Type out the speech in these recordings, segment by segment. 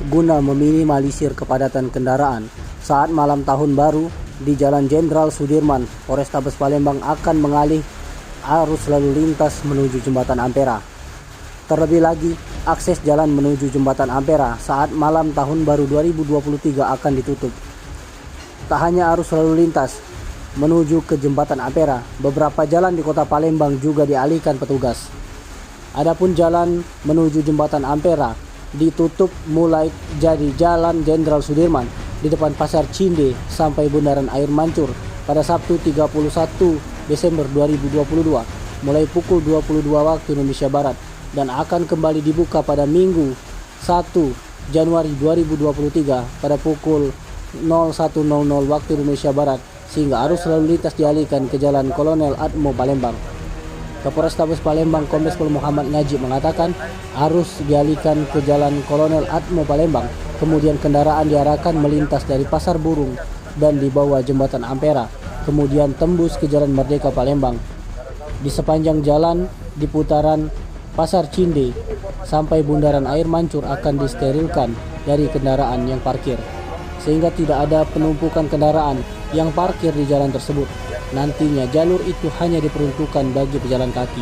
guna meminimalisir kepadatan kendaraan saat malam tahun baru di Jalan Jenderal Sudirman. Polrestabes Palembang akan mengalih arus lalu lintas menuju Jembatan Ampera. Terlebih lagi, akses jalan menuju Jembatan Ampera saat malam tahun baru 2023 akan ditutup. Tak hanya arus lalu lintas menuju ke Jembatan Ampera, beberapa jalan di Kota Palembang juga dialihkan petugas. Adapun jalan menuju Jembatan Ampera ditutup mulai dari Jalan Jenderal Sudirman di depan Pasar Cinde sampai Bundaran Air Mancur pada Sabtu 31 Desember 2022 mulai pukul 22 waktu Indonesia Barat dan akan kembali dibuka pada Minggu 1 Januari 2023 pada pukul 01.00 waktu Indonesia Barat, sehingga arus lalu lintas dialihkan ke Jalan Kolonel Atmo Palembang. Kapolres Tabes Palembang Kombes Pol Muhammad Najib mengatakan arus dialihkan ke Jalan Kolonel Atmo Palembang, kemudian kendaraan diarahkan melintas dari Pasar Burung dan di bawah Jembatan Ampera, kemudian tembus ke Jalan Merdeka Palembang. Di sepanjang jalan di putaran Pasar Cinde sampai Bundaran Air Mancur akan disterilkan dari kendaraan yang parkir, sehingga tidak ada penumpukan kendaraan yang parkir di jalan tersebut. Nantinya jalur itu hanya diperuntukkan bagi pejalan kaki.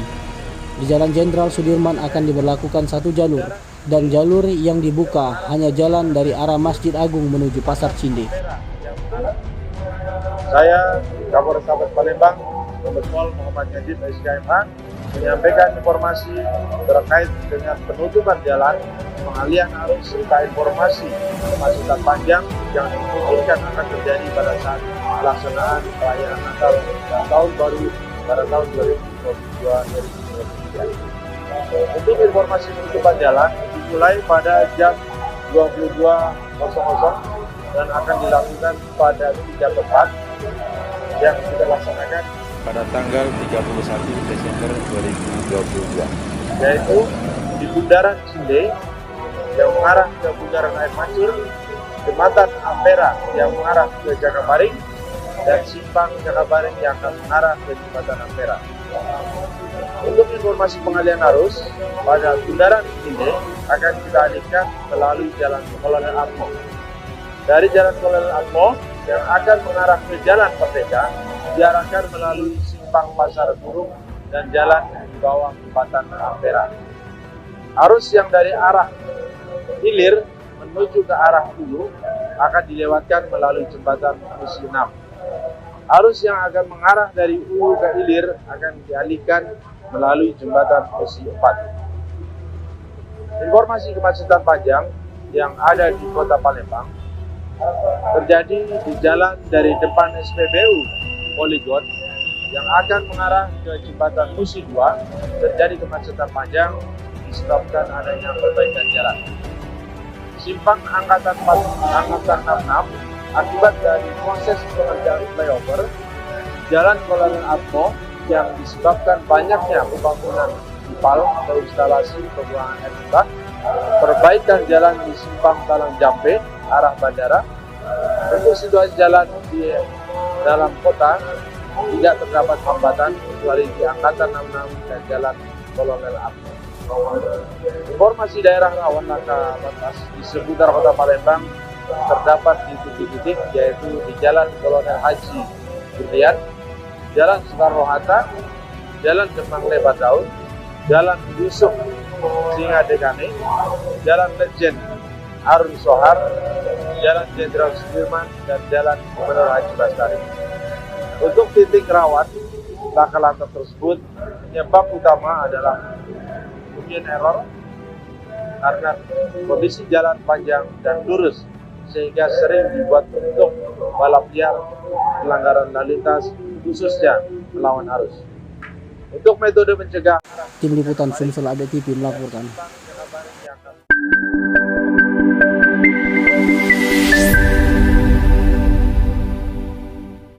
Di Jalan Jenderal Sudirman akan diberlakukan satu jalur, dan jalur yang dibuka hanya jalan dari arah Masjid Agung menuju Pasar Cinde. Saya, Kapolres Tabes Palembang, Kombes Pol Muhammad Najib SKMH, menyampaikan informasi terkait dengan penutupan jalan, pengalihan arus, serta informasi kemacetan panjang yang dimungkinkan akan terjadi pada saat pelaksanaan perayaan Natal tahun baru pada tahun 2022-2023. Untuk informasi penutupan jalan dimulai pada jam 22.00 dan akan dilakukan pada 3 tempat yang kita laksanakan pada tanggal 31 Desember 2022, yaitu di Bundaran Cinde yang mengarah ke Bundaran Air Mancur, Jembatan Ampera yang mengarah ke Jakabaring, dan Simpang Jakabaring yang akan mengarah ke Jembatan Ampera. Untuk informasi pengalihan arus, pada Bundaran Cinde akan kita alihkan melalui Jalan Kolonel Atmo. Dari Jalan Kolonel Atmo yang akan mengarah ke Jalan Merdeka diarahkan melalui Simpang Pasar Burung dan jalan di bawah Jembatan Ampera. Arus yang dari arah hilir menuju ke arah hulu akan dilewatkan melalui Jembatan Musi 6. Arus yang akan mengarah dari hulu ke hilir akan dialihkan melalui Jembatan Musi 4. Informasi kemacetan panjang yang ada di Kota Palembang terjadi di jalan dari depan SPBU Poligon yang akan mengarah ke Jembatan Musi 2. Terjadi kemacetan panjang disebabkan adanya perbaikan jalan. Simpang Angkatan 66 akibat dari proses pengerjaan flyover, Jalan Kolonel Atmo yang disebabkan banyaknya pembangunan ipal atau instalasi pembuangan air limbah, perbaikan jalan di Simpang Talang Jambe arah bandara. Untuk situasi jalan di dalam kota tidak terdapat hambatan kecuali di Angkatan 66 dan Jalan Kolonel Atmo. Informasi daerah rawan laka lantas di seputar Kota Palembang terdapat di 7 titik, yaitu di Jalan Kolonel Haji Julian, Jalan Soekarno-Hatta, Jalan Demang Lebar Daun, Jalan Yusuf Singadekane, Jalan Lejen Arun Sohar, Jalan Jenderal Sudirman, dan Jalan Gubernur Haji Bastari. Untuk titik rawan laka lantas tersebut, penyebab utama adalah human error karena kondisi jalan panjang dan lurus sehingga sering dibuat untuk balap liar, pelanggaran lalu lintas, khususnya melawan arus. Untuk metode mencegah, Tim Liputan Sumsel Update TV melaporkan.